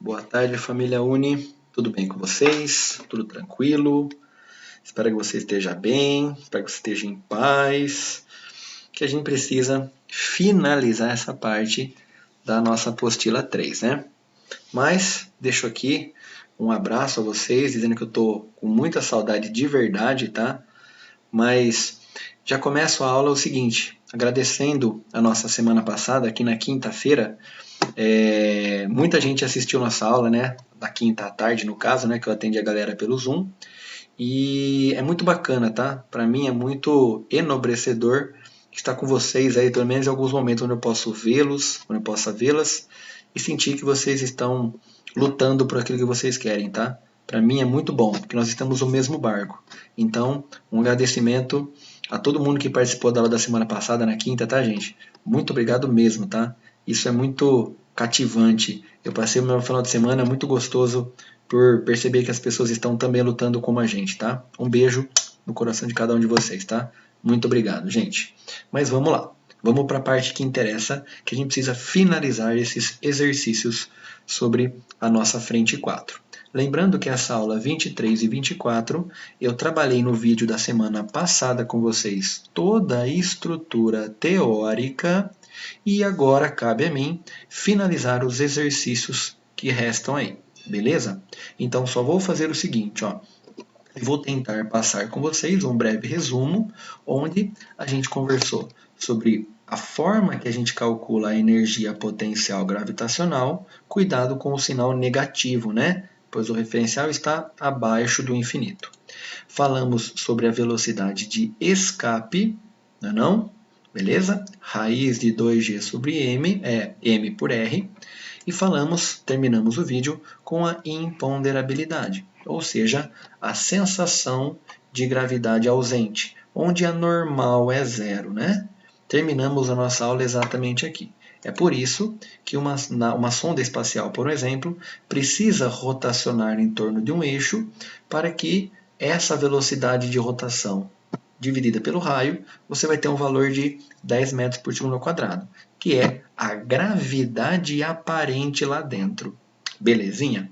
Boa tarde, família Uni. Tudo bem com vocês? Tudo tranquilo? Espero que você esteja bem, espero que você esteja em paz. Que a gente precisa finalizar essa parte da nossa apostila 3, né? Mas deixo aqui um abraço a vocês, dizendo que eu tô com muita saudade de verdade, tá? Mas já começo a aula o seguinte, agradecendo a nossa semana passada, aqui na quinta-feira, muita gente assistiu nossa aula, né? Da quinta à tarde, no caso, né? Que eu atendi a galera pelo Zoom. E é muito bacana, tá? Para mim é muito enobrecedor estar com vocês aí, pelo menos em alguns momentos onde eu posso vê-los, onde eu possa vê-las e sentir que vocês estão lutando por aquilo que vocês querem, tá? Para mim é muito bom, porque nós estamos no mesmo barco. Então, um agradecimento a todo mundo que participou da aula da semana passada, na quinta, tá, gente? Muito obrigado mesmo, tá? Isso é muito cativante. Eu passei o meu final de semana muito gostoso por perceber que as pessoas estão também lutando como a gente, tá? Um beijo no coração de cada um de vocês, tá? Muito obrigado, gente. Mas vamos lá. Vamos para a parte que interessa, que a gente precisa finalizar esses exercícios sobre a nossa frente 4. Lembrando que essa aula 23 e 24, eu trabalhei no vídeo da semana passada com vocês toda a estrutura teórica e agora cabe a mim finalizar os exercícios que restam aí. Beleza? Então só vou fazer o seguinte, ó. Vou tentar passar com vocês um breve resumo, onde a gente conversou sobre a forma que a gente calcula a energia potencial gravitacional, cuidado com o sinal negativo, né? Pois o referencial está abaixo do infinito. Falamos sobre a velocidade de escape, não é não? Beleza? Raiz de 2g sobre m é m por r. E terminamos o vídeo com a imponderabilidade, ou seja, a sensação de gravidade ausente, onde a normal é zero, né? Terminamos a nossa aula exatamente aqui. É por isso que uma sonda espacial, por exemplo, precisa rotacionar em torno de um eixo para que essa velocidade de rotação dividida pelo raio, você vai ter um valor de 10 metros por segundo ao quadrado, que é a gravidade aparente lá dentro. Belezinha?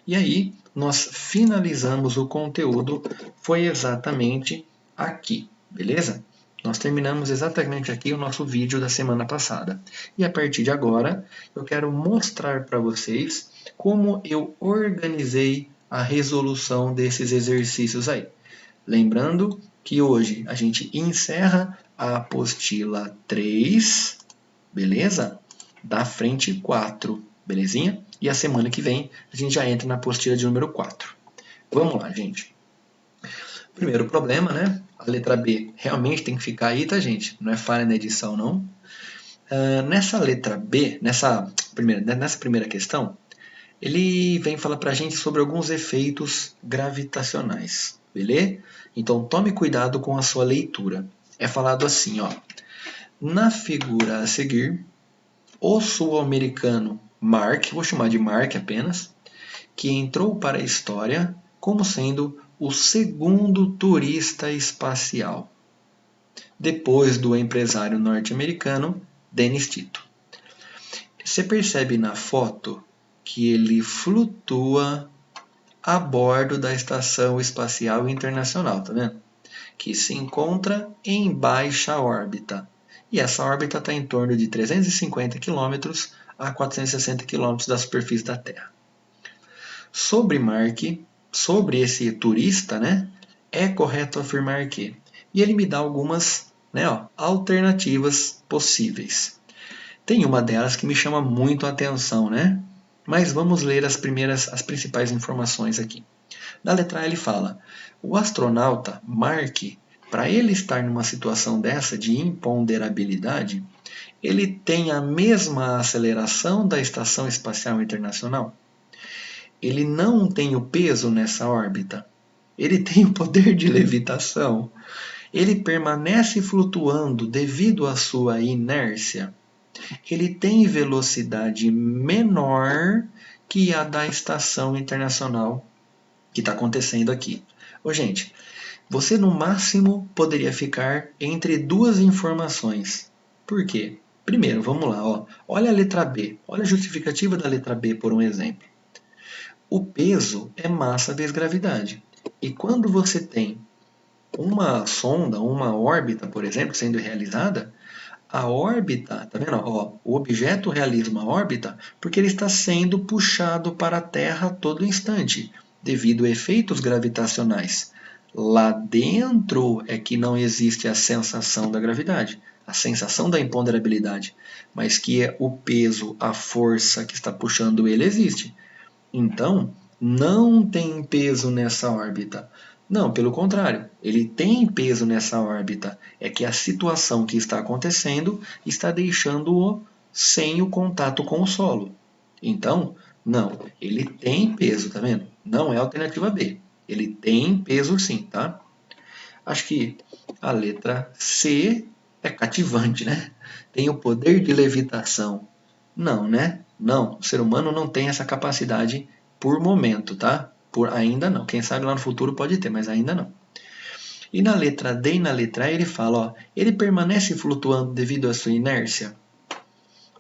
E aí, nós finalizamos o conteúdo, foi exatamente aqui, beleza? Nós terminamos exatamente aqui o nosso vídeo da semana passada. E a partir de agora, eu quero mostrar para vocês como eu organizei a resolução desses exercícios aí. Lembrando que hoje a gente encerra a apostila 3, beleza? Da frente 4, belezinha? E a semana que vem a gente já entra na apostila de número 4. Vamos lá, gente. Primeiro problema, né? A letra B realmente tem que ficar aí, tá, gente? Não é falha na edição, não. Nessa letra B, nessa primeira questão, ele vem falar para a gente sobre alguns efeitos gravitacionais, beleza? Então tome cuidado com a sua leitura. É falado assim, ó. Na figura a seguir, o sul-americano Mark, vou chamar de Mark apenas, que entrou para a história como sendo o segundo turista espacial, depois do empresário norte-americano Dennis Tito. Você percebe na foto que ele flutua a bordo da Estação Espacial Internacional, tá vendo? Que se encontra em baixa órbita. E essa órbita está em torno de 350 km a 460 km da superfície da Terra. Sobre Mark, sobre esse turista, né, é correto afirmar que... E ele me dá algumas, né, alternativas possíveis. Tem uma delas que me chama muito a atenção, né? Mas vamos ler as principais informações aqui. Na letra A ele fala, o astronauta Mark, para ele estar numa situação dessa de imponderabilidade, ele tem a mesma aceleração da Estação Espacial Internacional? Ele não tem o peso nessa órbita? Ele tem o poder de levitação? Ele permanece flutuando devido à sua inércia? Ele tem velocidade menor que a da Estação Internacional que está acontecendo aqui. Ô, gente, você no máximo poderia ficar entre duas informações. Por quê? Primeiro, vamos lá, ó. Olha a letra B. Olha a justificativa da letra B por um exemplo. O peso é massa vezes gravidade. E quando você tem uma sonda, uma órbita, por exemplo, sendo realizada, a órbita, tá vendo? Ó, o objeto realiza uma órbita porque ele está sendo puxado para a Terra a todo instante, devido a efeitos gravitacionais. Lá dentro é que não existe a sensação da gravidade, a sensação da imponderabilidade, mas que é o peso, a força que está puxando ele existe. Então, não tem peso nessa órbita. Não, pelo contrário, ele tem peso nessa órbita. É que a situação que está acontecendo está deixando-o sem o contato com o solo. Então, não, ele tem peso, tá vendo? Não é a alternativa B. Ele tem peso sim, tá? Acho que a letra C é cativante, né? Tem o poder de levitação. Não, né? Não, o ser humano não tem essa capacidade por momento, tá? Por ainda não. Quem sabe lá no futuro pode ter, mas ainda não. E na letra D e na letra E ele fala, ó, ele permanece flutuando devido à sua inércia?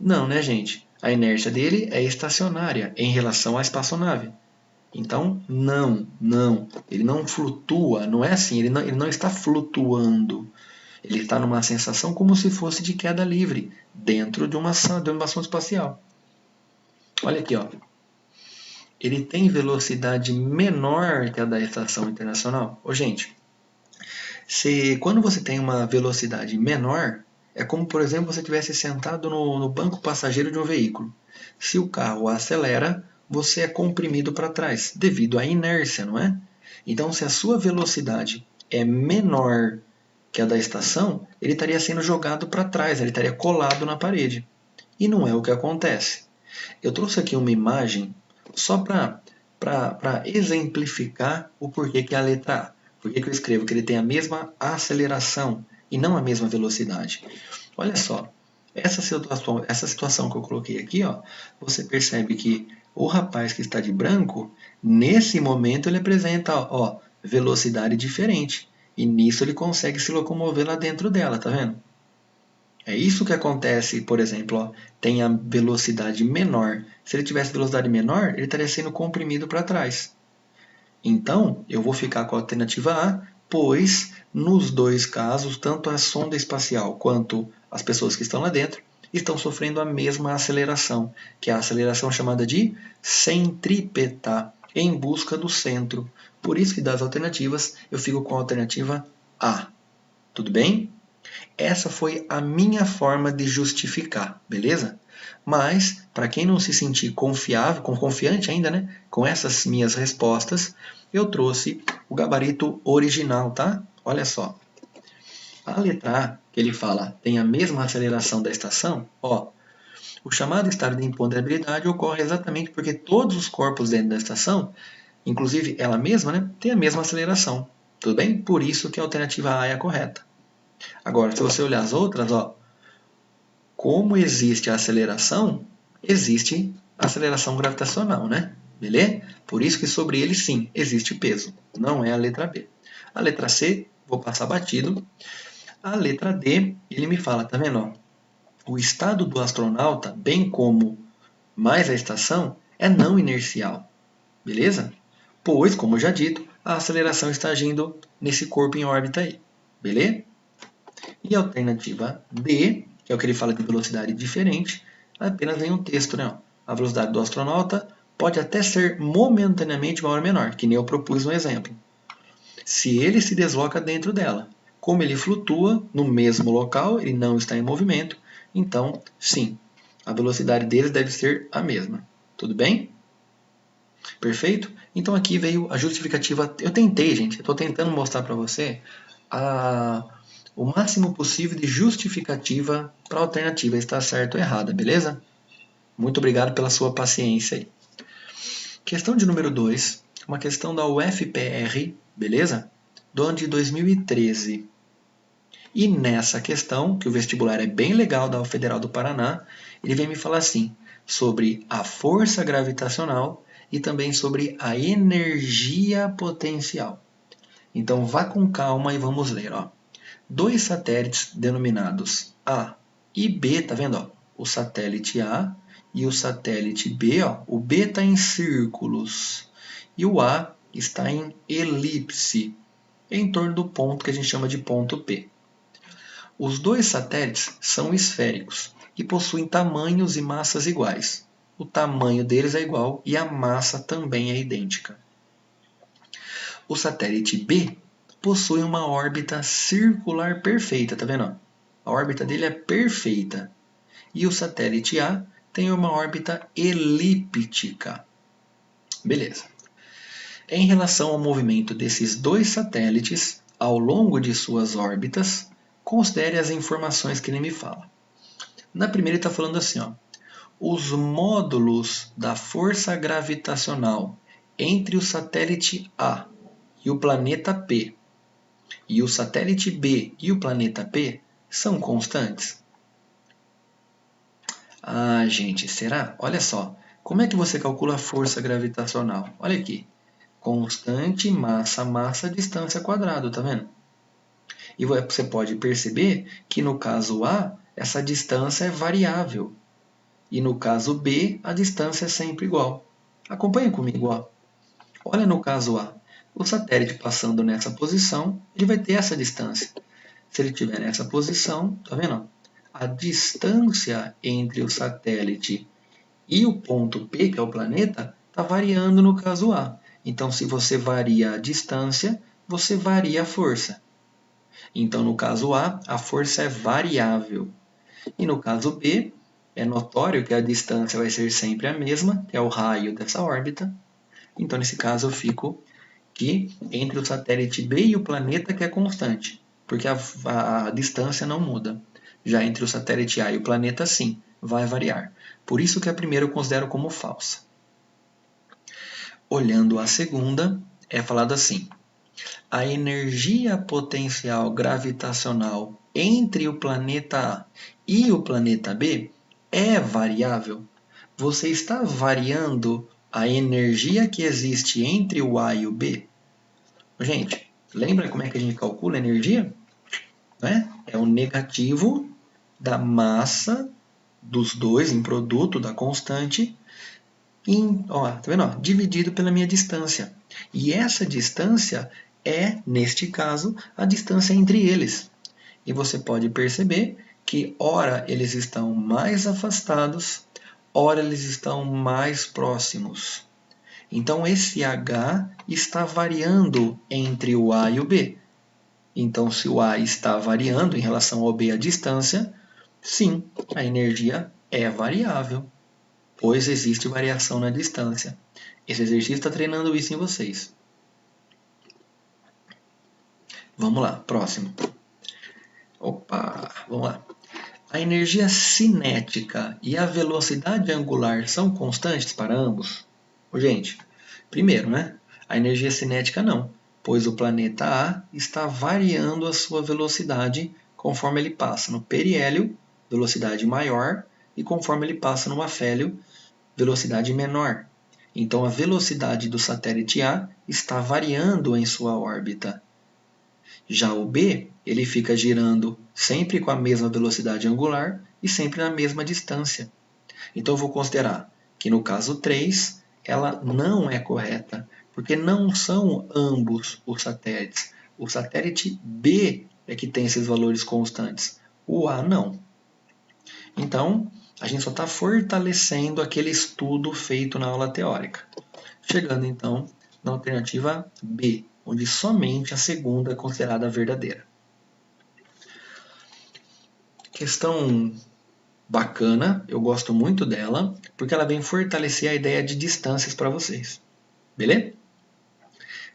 Não, né, gente? A inércia dele é estacionária em relação à espaçonave. Então, não. Ele não flutua, não é assim, ele não está flutuando. Ele está numa sensação como se fosse de queda livre, dentro de uma sonda espacial. Olha aqui, ó. Ele tem velocidade menor que a da Estação Internacional. Ô, gente, quando você tem uma velocidade menor, é como, por exemplo, você estivesse sentado no banco passageiro de um veículo. Se o carro acelera, você é comprimido para trás, devido à inércia, não é? Então, se a sua velocidade é menor que a da estação, ele estaria sendo jogado para trás, ele estaria colado na parede. E não é o que acontece. Eu trouxe aqui uma imagem só para exemplificar o porquê que é a letra A. Por que eu escrevo que ele tem a mesma aceleração e não a mesma velocidade? Olha só, essa situação que eu coloquei aqui, ó, você percebe que o rapaz que está de branco, nesse momento ele apresenta, ó, velocidade diferente. E nisso ele consegue se locomover lá dentro dela, tá vendo? É isso que acontece, por exemplo, ó, tem a velocidade menor. Se ele tivesse velocidade menor, ele estaria sendo comprimido para trás. Então, eu vou ficar com a alternativa A, pois nos dois casos, tanto a sonda espacial quanto as pessoas que estão lá dentro estão sofrendo a mesma aceleração, que é a aceleração chamada de centrípeta, em busca do centro. Por isso que das alternativas, eu fico com a alternativa A. Tudo bem? Essa foi a minha forma de justificar, beleza? Mas, para quem não se sentir confiante ainda, né, com essas minhas respostas, eu trouxe o gabarito original, tá? Olha só. A letra A, que ele fala, tem a mesma aceleração da estação, ó. O chamado estado de imponderabilidade ocorre exatamente porque todos os corpos dentro da estação, inclusive ela mesma, né, tem a mesma aceleração. Tudo bem? Por isso que a alternativa A é a correta. Agora, se você olhar as outras, ó, como existe a aceleração, existe a aceleração gravitacional, né? Beleza? Por isso que sobre ele, sim, existe peso. Não é a letra B. A letra C, vou passar batido. A letra D, ele me fala, tá vendo? Ó, o estado do astronauta, bem como mais a estação, é não inercial. Beleza? Pois, como já dito, a aceleração está agindo nesse corpo em órbita aí. Beleza? E a alternativa D, que é o que ele fala de velocidade diferente, apenas vem um texto, né? A velocidade do astronauta pode até ser momentaneamente maior ou menor, que nem eu propus no exemplo. Se ele se desloca dentro dela. Como ele flutua no mesmo local, ele não está em movimento, então, sim, a velocidade deles deve ser a mesma. Tudo bem? Perfeito? Então aqui veio a justificativa. Eu tentei, gente, eu estou tentando mostrar para você o máximo possível de justificativa para a alternativa estar certa ou errada, beleza? Muito obrigado pela sua paciência aí. Questão de número 2, uma questão da UFPR, beleza? Do ano de 2013. E nessa questão, que o vestibular é bem legal da Federal do Paraná, ele vem me falar assim, sobre a força gravitacional e também sobre a energia potencial. Então vá com calma e vamos ler, ó. Dois satélites denominados A e B, tá vendo? Ó? O satélite A e o satélite B, ó, o B está em círculos. e o A está em elipse, em torno do ponto que a gente chama de ponto P. Os dois satélites são esféricos e possuem tamanhos e massas iguais. O tamanho deles é igual e a massa também é idêntica. O satélite B possui uma órbita circular perfeita, tá vendo? A órbita dele é perfeita. E o satélite A tem uma órbita elíptica. Beleza. Em relação ao movimento desses dois satélites ao longo de suas órbitas, considere as informações que ele me fala. Na primeira ele está falando assim, ó, os módulos da força gravitacional entre o satélite A e o planeta P e o satélite B e o planeta P são constantes? Ah, gente, será? Olha só, como é que você calcula a força gravitacional? Olha aqui, constante massa, massa, distância quadrado, tá vendo? E você pode perceber que no caso A, essa distância é variável. E no caso B, a distância é sempre igual. Acompanha comigo, ó. Olha no caso A. O satélite passando nessa posição, ele vai ter essa distância. Se ele estiver nessa posição, tá vendo? A distância entre o satélite e o ponto P, que é o planeta, está variando no caso A. Então, se você varia a distância, você varia a força. Então, no caso A força é variável. E no caso B, é notório que a distância vai ser sempre a mesma, que é o raio dessa órbita. Então, nesse caso, eu fico que entre o satélite B e o planeta que é constante, porque a distância não muda. Já entre o satélite A e o planeta, sim, vai variar. Por isso que a primeira eu considero como falsa. Olhando a segunda, é falado assim: a energia potencial gravitacional entre o planeta A e o planeta B é variável. Você está variando a energia que existe entre o A e o B? Gente, lembra como é que a gente calcula a energia? É o negativo da massa dos dois em produto da constante, tá vendo? Dividido pela minha distância. E essa distância é, neste caso, a distância entre eles. E você pode perceber que ora eles estão mais afastados, ora eles estão mais próximos. Então esse H está variando entre o A e o B. Então, se o A está variando em relação ao B a distância, sim, a energia é variável, pois existe variação na distância. Esse exercício está treinando isso em vocês. Vamos lá, próximo. Vamos lá. A energia cinética e a velocidade angular são constantes para ambos? Gente, primeiro, a energia cinética não, pois o planeta A está variando a sua velocidade conforme ele passa no periélio, velocidade maior, e conforme ele passa no afélio, velocidade menor. Então a velocidade do satélite A está variando em sua órbita. Já o B, ele fica girando sempre com a mesma velocidade angular e sempre na mesma distância. Então eu vou considerar que no caso 3, ela não é correta, porque não são ambos os satélites. O satélite B é que tem esses valores constantes, o A não. Então, a gente só está fortalecendo aquele estudo feito na aula teórica. Chegando então na alternativa B, onde somente a segunda é considerada verdadeira. Questão bacana, eu gosto muito dela, porque ela vem fortalecer a ideia de distâncias para vocês. Beleza?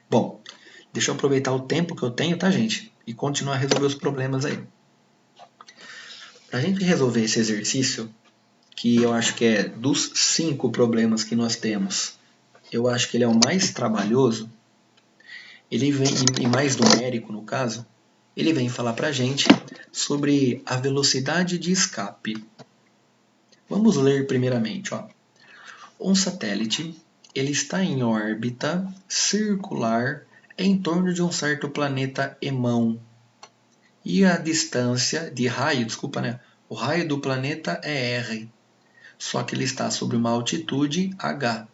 Bom, deixa eu aproveitar o tempo que eu tenho, tá, gente? E continuar a resolver os problemas aí. Para a gente resolver esse exercício, que eu acho que é dos 5 problemas que nós temos, eu acho que ele é o mais trabalhoso, ele vem, e mais numérico no caso, ele vem falar para a gente sobre a velocidade de escape. Vamos ler primeiramente. Um satélite ele está em órbita circular em torno de um certo planeta irmão. E a distância de raio, o raio do planeta é R. Só que ele está sobre uma altitude H.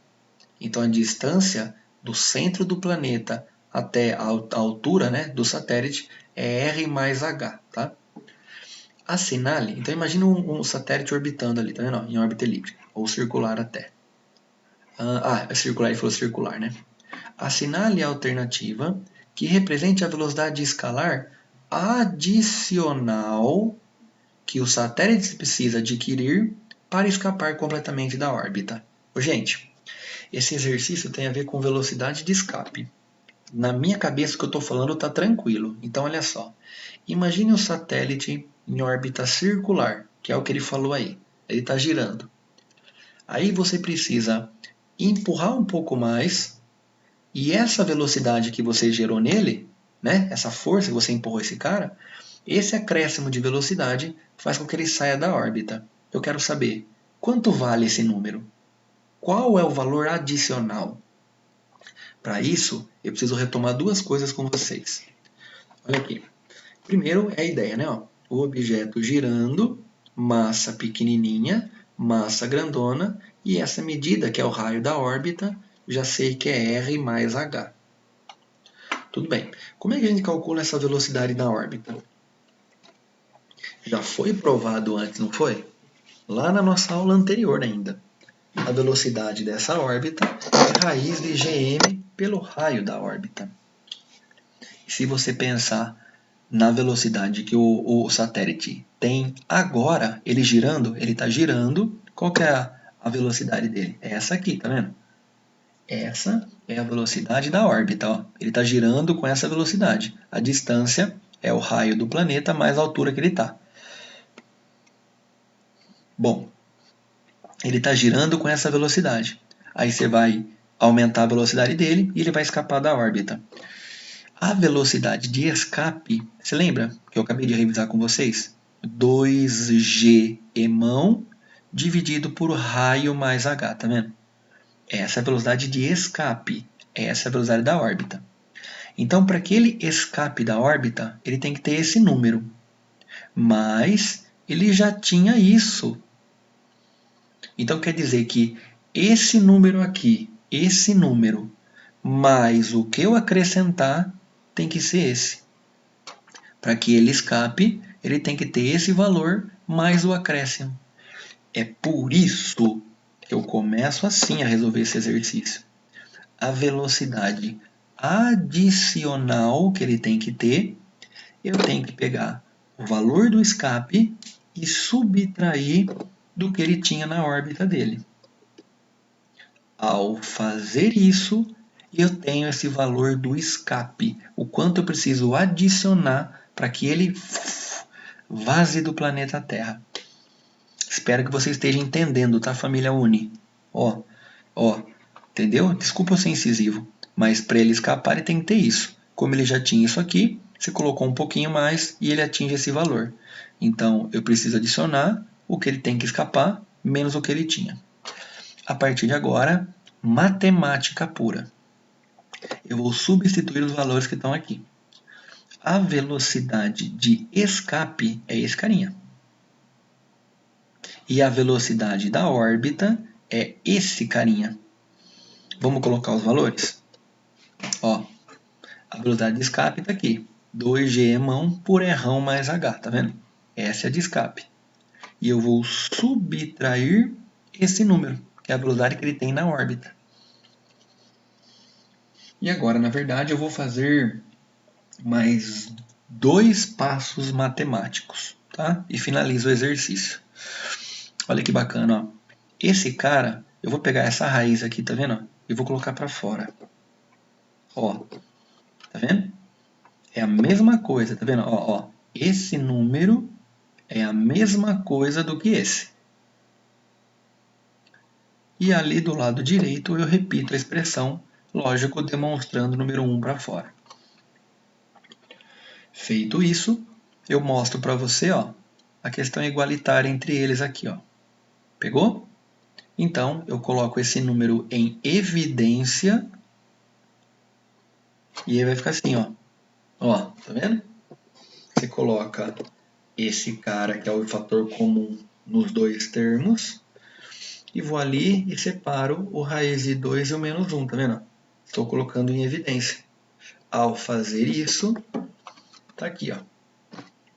Então a distância do centro do planeta até a altura, né, do satélite é R mais H, tá? Assinale, então imagine um satélite orbitando ali, tá vendo? Em órbita elíptica, ou circular até. Circular, ele falou circular, né? Assinale a alternativa que represente a velocidade escalar adicional que o satélite precisa adquirir para escapar completamente da órbita. Gente, esse exercício tem a ver com velocidade de escape. Na minha cabeça o que eu estou falando está tranquilo. Então olha só. Imagine um satélite em órbita circular, que é o que ele falou aí. Ele está girando. Aí você precisa empurrar um pouco mais e essa velocidade que você gerou nele, né, essa força que você empurrou esse cara, esse acréscimo de velocidade faz com que ele saia da órbita. Eu quero saber, quanto vale esse número? Qual é o valor adicional? Para isso, eu preciso retomar duas coisas com vocês. Olha aqui. Primeiro é a ideia, né? O objeto girando, massa pequenininha, massa grandona, e essa medida, que é o raio da órbita, já sei que é R mais H. Tudo bem. Como é que a gente calcula essa velocidade da órbita? Já foi provado antes, não foi? Lá na nossa aula anterior ainda. A velocidade dessa órbita é raiz de Gm pelo raio da órbita. E se você pensar na velocidade que o satélite tem agora, ele girando, ele está girando, qual que é a velocidade dele? É essa aqui, tá vendo? Essa é a velocidade da órbita. Ó. Ele está girando com essa velocidade. A distância é o raio do planeta mais a altura que ele está. Bom, ele está girando com essa velocidade. Aí você vai aumentar a velocidade dele e ele vai escapar da órbita. A velocidade de escape, você lembra que eu acabei de revisar com vocês? 2G emão dividido por raio mais H, tá vendo? Essa é a velocidade de escape, essa é a velocidade da órbita. Então, para que ele escape da órbita, ele tem que ter esse número. Mas ele já tinha isso. Então, quer dizer que esse número aqui, esse número, mais o que eu acrescentar, tem que ser esse. Para que ele escape, ele tem que ter esse valor mais o acréscimo. É por isso que eu começo assim a resolver esse exercício. A velocidade adicional que ele tem que ter, eu tenho que pegar o valor do escape e subtrair do que ele tinha na órbita dele. Ao fazer isso, eu tenho esse valor do escape, o quanto eu preciso adicionar para que ele vaze do planeta Terra. Espero que você esteja entendendo, tá, família Uni? Ó, entendeu? Desculpa eu ser incisivo, mas para ele escapar ele tem que ter isso. Como ele já tinha isso aqui, você colocou um pouquinho mais e ele atinge esse valor. Então, eu preciso adicionar o que ele tem que escapar, menos o que ele tinha. A partir de agora, matemática pura. Eu vou substituir os valores que estão aqui. A velocidade de escape é esse carinha. E a velocidade da órbita é esse carinha. Vamos colocar os valores? Ó, a velocidade de escape está aqui. 2G emão por Rão mais H, tá vendo? Essa é a de escape. E eu vou subtrair esse número, que é a velocidade que ele tem na órbita. E agora, na verdade, eu vou fazer mais 2 passos matemáticos, tá? E finalizo o exercício. Olha que bacana, ó. Esse cara, eu vou pegar essa raiz aqui, tá vendo? E vou colocar para fora. Ó, tá vendo? É a mesma coisa, tá vendo? Ó, esse número é a mesma coisa do que esse. E ali do lado direito eu repito a expressão, lógico, demonstrando o número 1 para fora. Feito isso, eu mostro para você, ó, a questão igualitária entre eles aqui, ó. Pegou? Então, eu coloco esse número em evidência e aí vai ficar assim, ó. Ó, tá vendo? Você coloca esse cara que é o fator comum nos dois termos e vou ali e separo o raiz de 2 e o menos 1, tá vendo? Estou colocando em evidência. Ao fazer isso, está aqui, ó.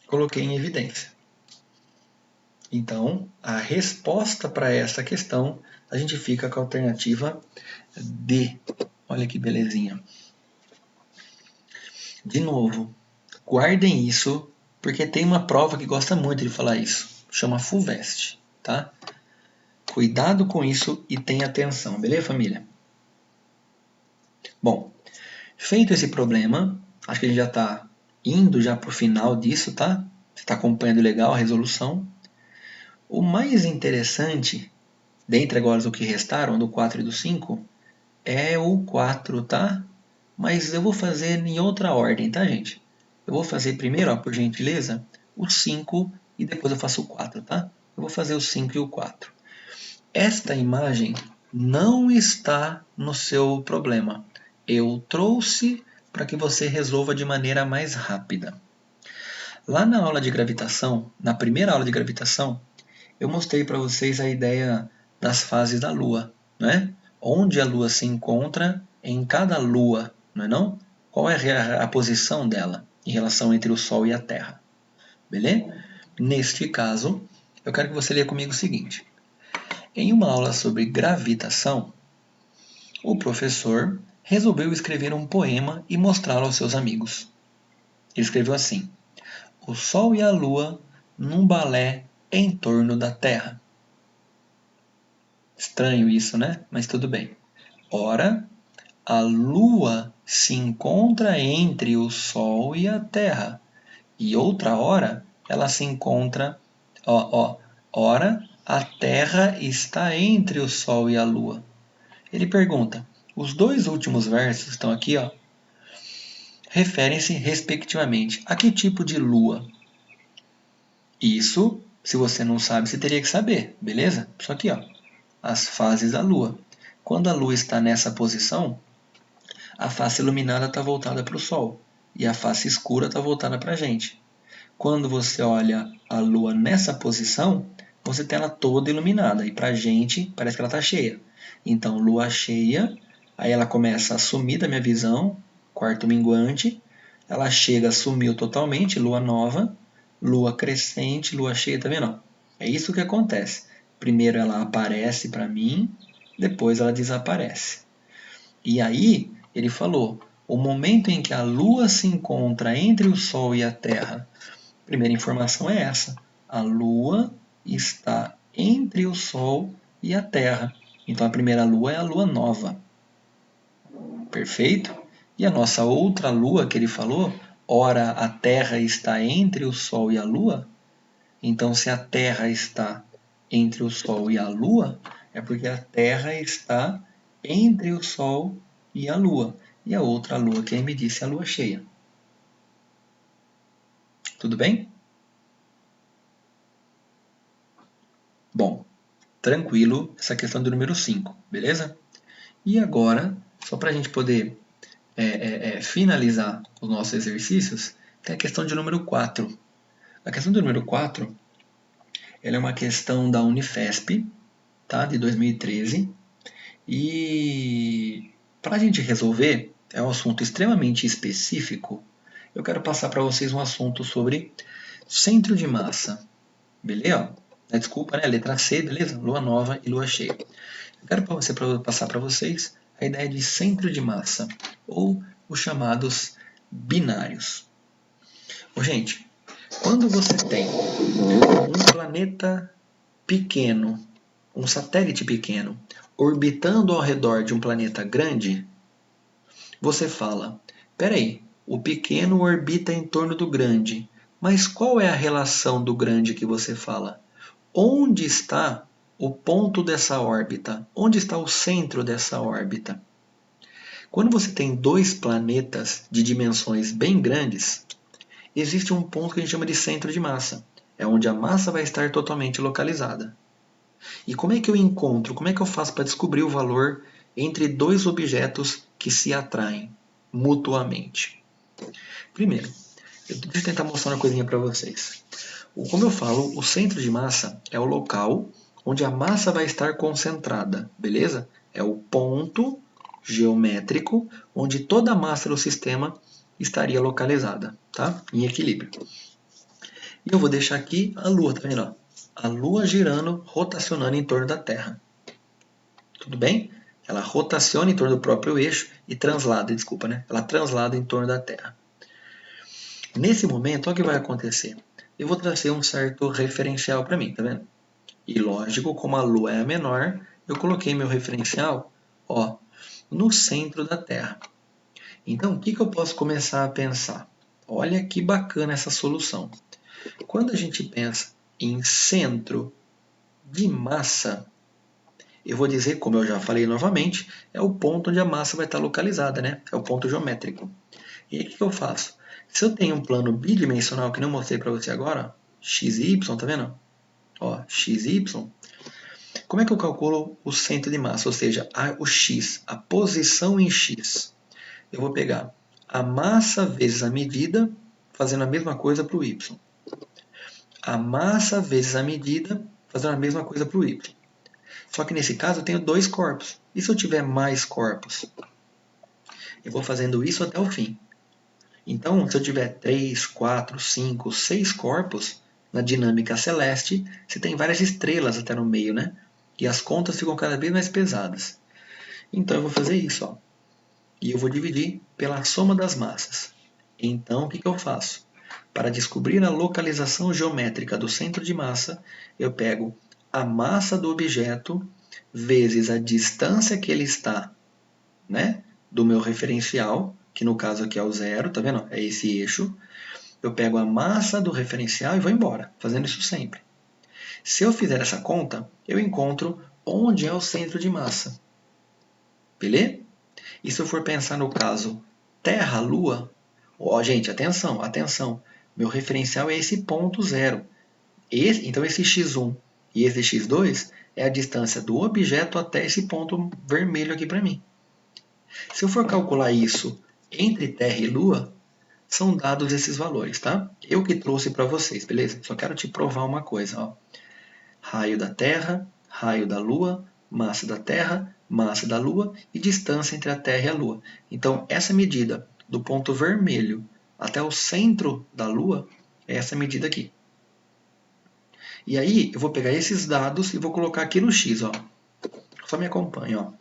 Coloquei em evidência. Então, a resposta para essa questão, a gente fica com a alternativa D. Olha que belezinha. De novo, guardem isso, porque tem uma prova que gosta muito de falar isso. Chama FUVEST, tá? Cuidado com isso e tenha atenção, beleza, família? Bom, feito esse problema, acho que a gente já está indo já para o final disso, tá? Você está acompanhando legal a resolução. O mais interessante, dentre agora os que restaram, do 4 e do 5, é o 4, tá? Mas eu vou fazer em outra ordem, tá, gente? Eu vou fazer primeiro, ó, por gentileza, o 5 e depois eu faço o 4, tá? Eu vou fazer o 5 e o 4. Esta imagem não está no seu problema. Eu trouxe para que você resolva de maneira mais rápida. Lá na aula de gravitação, na primeira aula de gravitação, eu mostrei para vocês a ideia das fases da Lua, né? Onde a Lua se encontra em cada Lua, não é não? Qual é a posição dela em relação entre o Sol e a Terra? Beleza? Neste caso, eu quero que você leia comigo o seguinte. Em uma aula sobre gravitação, o professor resolveu escrever um poema e mostrá-lo aos seus amigos. Ele escreveu assim: O Sol e a Lua num balé em torno da Terra. Estranho isso, né? Mas tudo bem. Ora, a Lua se encontra entre o Sol e a Terra. E outra hora, ela se encontra... Ora, a Terra está entre o Sol e a Lua. Ele pergunta, os dois últimos versos estão aqui, ó, referem-se respectivamente a que tipo de lua? Isso, se você não sabe, você teria que saber, beleza? Isso aqui, ó, as fases da lua. Quando a lua está nessa posição, a face iluminada está voltada para o Sol e a face escura está voltada para a gente. Quando você olha a lua nessa posição, você tem ela toda iluminada e para a gente parece que ela está cheia. Então, lua cheia, aí ela começa a sumir da minha visão, quarto minguante, ela chega, sumiu totalmente, lua nova, lua crescente, lua cheia, tá vendo? É isso que acontece. Primeiro ela aparece para mim, depois ela desaparece. E aí, ele falou, o momento em que a lua se encontra entre o Sol e a Terra, a primeira informação é essa, a lua está entre o Sol e a Terra. Então a primeira lua é a lua nova. Perfeito? E a nossa outra lua que ele falou, ora a Terra está entre o Sol e a Lua, então se a Terra está entre o Sol e a Lua, é porque a Terra está entre o Sol e a Lua. E a outra lua que ele me disse é a lua cheia. Tudo bem? Bom, tranquilo essa questão do número 5, beleza? E agora, só para a gente poder finalizar os nossos exercícios, tem a questão de número 4. A questão do número 4 ela é uma questão da Unifesp, tá? De 2013. E para a gente resolver, é um assunto extremamente específico. Eu quero passar para vocês um assunto sobre centro de massa. Beleza? Desculpa, né? Letra C, beleza? Lua nova e lua cheia. Eu quero passar para vocês a ideia de centro de massa, ou os chamados binários. Gente, quando você tem um planeta pequeno, um satélite pequeno, orbitando ao redor de um planeta grande, você fala, peraí, o pequeno orbita em torno do grande, mas qual é a relação do grande que você fala? Onde está o ponto dessa órbita? Onde está o centro dessa órbita? Quando você tem dois planetas de dimensões bem grandes, existe um ponto que a gente chama de centro de massa. É onde a massa vai estar totalmente localizada. E como é que eu encontro, como é que eu faço para descobrir o valor entre dois objetos que se atraem mutuamente? Primeiro, deixa eu tentar mostrar uma coisinha para vocês. Como eu falo, o centro de massa é o local onde a massa vai estar concentrada, beleza? É o ponto geométrico onde toda a massa do sistema estaria localizada, tá? Em equilíbrio. E eu vou deixar aqui a Lua, tá vendo? A Lua girando, rotacionando em torno da Terra. Tudo bem? Ela rotaciona em torno do próprio eixo e translada, desculpa, né? Ela translada em torno da Terra. Nesse momento, olha o que vai acontecer. Eu vou trazer um certo referencial para mim, tá vendo? E lógico, como a Lua é a menor, eu coloquei meu referencial, ó, no centro da Terra. Então, o que eu posso começar a pensar? Olha que bacana essa solução. Quando a gente pensa em centro de massa, eu vou dizer, como eu já falei novamente, é o ponto onde a massa vai estar localizada, né? É o ponto geométrico. E aí o que eu faço? Se eu tenho um plano bidimensional que não mostrei para você agora, x e y, tá vendo? Ó, x e y. Como é que eu calculo o centro de massa? Ou seja, o x, a posição em x. Eu vou pegar a massa vezes a medida, fazendo a mesma coisa para o y. A massa vezes a medida, fazendo a mesma coisa para o y. Só que nesse caso eu tenho dois corpos. E se eu tiver mais corpos? Eu vou fazendo isso até o fim. Então, se eu tiver 3, 4, 5, 6 corpos, na dinâmica celeste, você tem várias estrelas até no meio, né? E as contas ficam cada vez mais pesadas. Então, eu vou fazer isso, ó. E eu vou dividir pela soma das massas. Então, o que eu faço? Para descobrir a localização geométrica do centro de massa, eu pego a massa do objeto vezes a distância que ele está, né, do meu referencial, que no caso aqui é o zero, tá vendo? É esse eixo. Eu pego a massa do referencial e vou embora, fazendo isso sempre. Se eu fizer essa conta, eu encontro onde é o centro de massa. Beleza? E se eu for pensar no caso Terra-Lua, ó, gente, atenção, atenção. Meu referencial é esse ponto zero. Então esse x1 e esse x2 é a distância do objeto até esse ponto vermelho aqui para mim. Se eu for calcular isso entre Terra e Lua, são dados esses valores, tá? Eu que trouxe para vocês, beleza? Só quero te provar uma coisa, ó. Raio da Terra, raio da Lua, massa da Terra, massa da Lua e distância entre a Terra e a Lua. Então, essa medida do ponto vermelho até o centro da Lua é essa medida aqui. E aí, eu vou pegar esses dados e vou colocar aqui no X, ó. Só me acompanha, ó.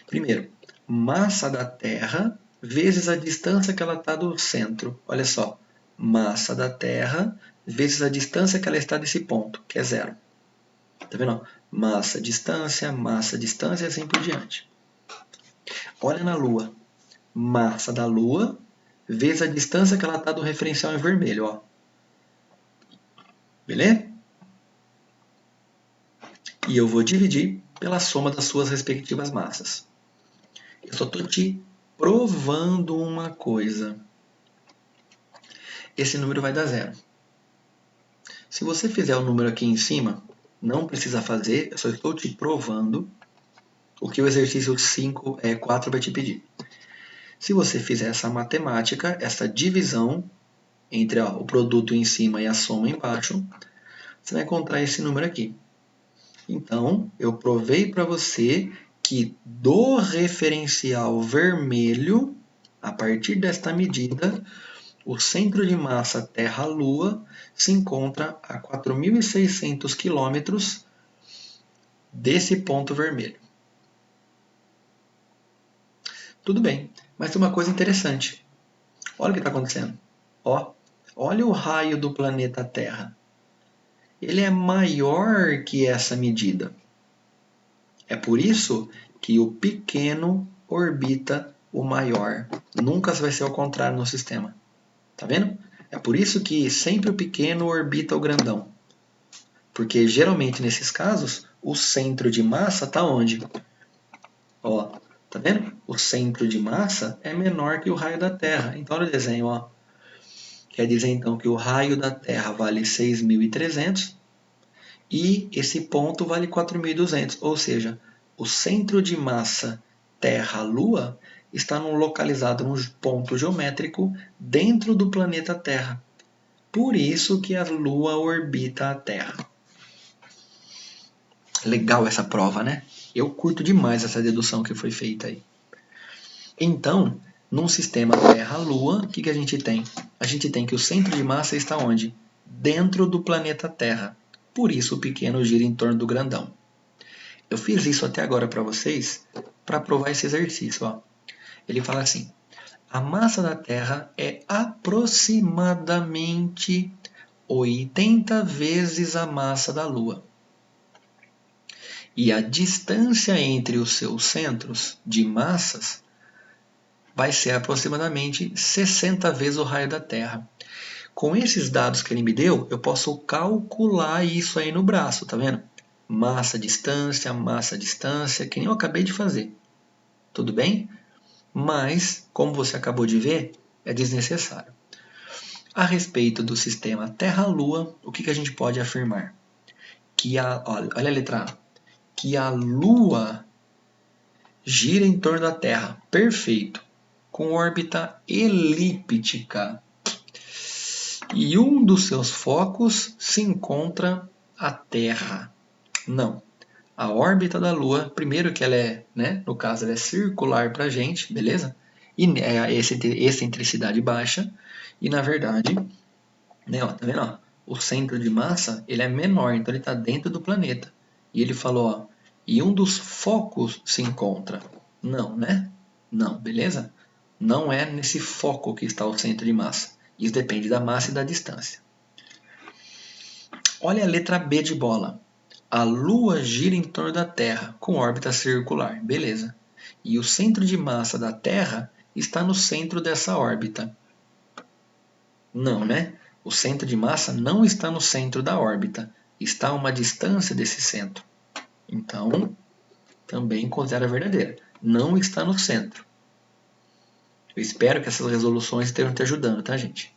Primeiro, massa da Terra vezes a distância que ela está do centro. Olha só, massa da Terra vezes a distância que ela está desse ponto, que é zero. Tá vendo? Massa, distância e assim por diante. Olha na Lua. Massa da Lua vezes a distância que ela está do referencial em vermelho, ó. Beleza? E eu vou dividir pela soma das suas respectivas massas. Eu só estou te provando uma coisa. Esse número vai dar zero. Se você fizer o número aqui em cima, não precisa fazer, eu só estou te provando o que o exercício 4 vai te pedir. Se você fizer essa matemática, essa divisão entre o produto em cima e a soma embaixo, você vai encontrar esse número aqui. Então, eu provei para você que do referencial vermelho, a partir desta medida, o centro de massa Terra-Lua se encontra a 4.600 quilômetros desse ponto vermelho. Tudo bem, mas tem uma coisa interessante. Olha o que está acontecendo. Ó, olha o raio do planeta Terra. Ele é maior que essa medida. É por isso que o pequeno orbita o maior. Nunca vai ser ao contrário no sistema. Tá vendo? É por isso que sempre o pequeno orbita o grandão. Porque geralmente nesses casos, o centro de massa está onde? Ó, tá vendo? O centro de massa é menor que o raio da Terra. Então olha o desenho, ó. Quer dizer então que o raio da Terra vale 6.300 e esse ponto vale 4.200. Ou seja, o centro de massa Terra-Lua está localizado num ponto geométrico dentro do planeta Terra. Por isso que a Lua orbita a Terra. Legal essa prova, né? Eu curto demais essa dedução que foi feita aí. Então, num sistema Terra-Lua, o que a gente tem? A gente tem que o centro de massa está onde? Dentro do planeta Terra. Por isso o pequeno gira em torno do grandão. Eu fiz isso até agora para vocês, para provar esse exercício. Ó. Ele fala assim, a massa da Terra é aproximadamente 80 vezes a massa da Lua. E a distância entre os seus centros de massas vai ser aproximadamente 60 vezes o raio da Terra. Com esses dados que ele me deu, eu posso calcular isso aí no braço, tá vendo? Massa, distância, que nem eu acabei de fazer. Tudo bem? Mas, como você acabou de ver, é desnecessário. A respeito do sistema Terra-Lua, o que a gente pode afirmar? Olha a letra A. Que a Lua gira em torno da Terra. Perfeito. Com órbita elíptica. E um dos seus focos se encontra a Terra. Não. A órbita da Lua, primeiro que ela é, né, no caso, ela é circular para a gente, beleza? E é a excentricidade baixa. E na verdade, né, ó, tá vendo? Ó, o centro de massa ele é menor, então ele está dentro do planeta. E ele falou, ó, e um dos focos se encontra. Não, né? Não, beleza? Não é nesse foco que está o centro de massa. Isso depende da massa e da distância. Olha a letra B de bola. A Lua gira em torno da Terra com órbita circular. Beleza. E o centro de massa da Terra está no centro dessa órbita. Não, né? O centro de massa não está no centro da órbita. Está a uma distância desse centro. Então, também considera verdadeira. Não está no centro. Eu espero que essas resoluções estejam te ajudando, tá, gente?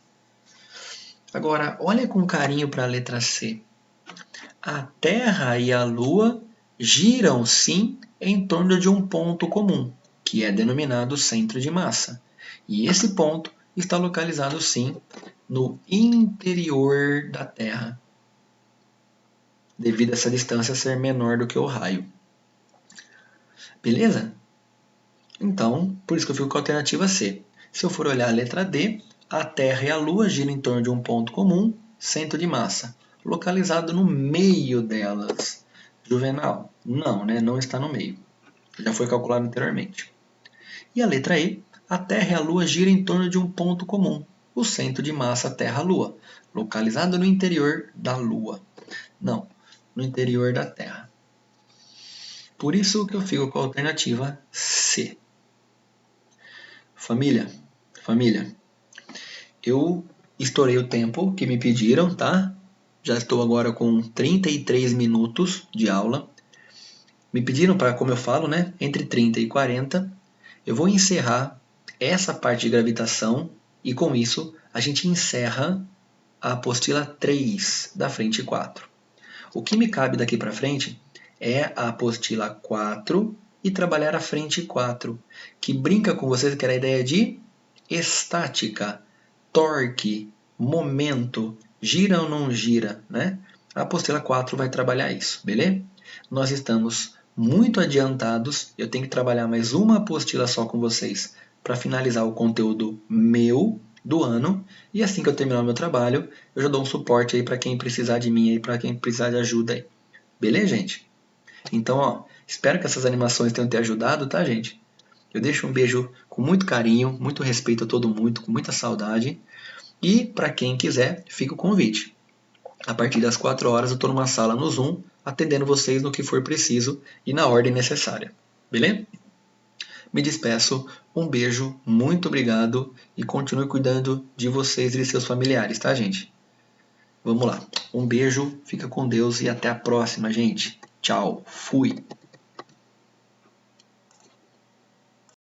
Agora, olha com carinho para a letra C. A Terra e a Lua giram, sim, em torno de um ponto comum, que é denominado centro de massa. E esse ponto está localizado, sim, no interior da Terra, devido a essa distância ser menor do que o raio. Beleza? Então, por isso que eu fico com a alternativa C. Se eu for olhar a letra D, a Terra e a Lua giram em torno de um ponto comum, centro de massa, localizado no meio delas. Juvenal? Não, né? Não está no meio. Já foi calculado anteriormente. E a letra E, a Terra e a Lua giram em torno de um ponto comum, o centro de massa Terra-Lua, localizado no interior da Lua. Não, no interior da Terra. Por isso que eu fico com a alternativa C. Família, eu estourei o tempo que me pediram, tá? Já estou agora com 33 minutos de aula. Me pediram para, como eu falo, né, entre 30 e 40. Eu vou encerrar essa parte de gravitação e com isso a gente encerra a apostila 3 da frente 4. O que me cabe daqui para frente é a apostila 4 e trabalhar a frente 4, que brinca com vocês que era a ideia de estática, torque, momento, gira ou não gira, né? A apostila 4 vai trabalhar isso, beleza? Nós estamos muito adiantados, eu tenho que trabalhar mais uma apostila só com vocês para finalizar o conteúdo meu do ano, e assim que eu terminar o meu trabalho, eu já dou um suporte aí para quem precisar de mim aí, para quem precisar de ajuda aí. Beleza, gente? Então, ó, espero que essas animações tenham te ajudado, tá, gente? Eu deixo um beijo com muito carinho, muito respeito a todo mundo, com muita saudade. E, para quem quiser, fica o convite. A partir das 4 horas eu estou numa sala no Zoom, atendendo vocês no que for preciso e na ordem necessária. Beleza? Me despeço, um beijo, muito obrigado e continue cuidando de vocês e de seus familiares, tá, gente? Vamos lá. Um beijo, fica com Deus e até a próxima, gente. Tchau, fui!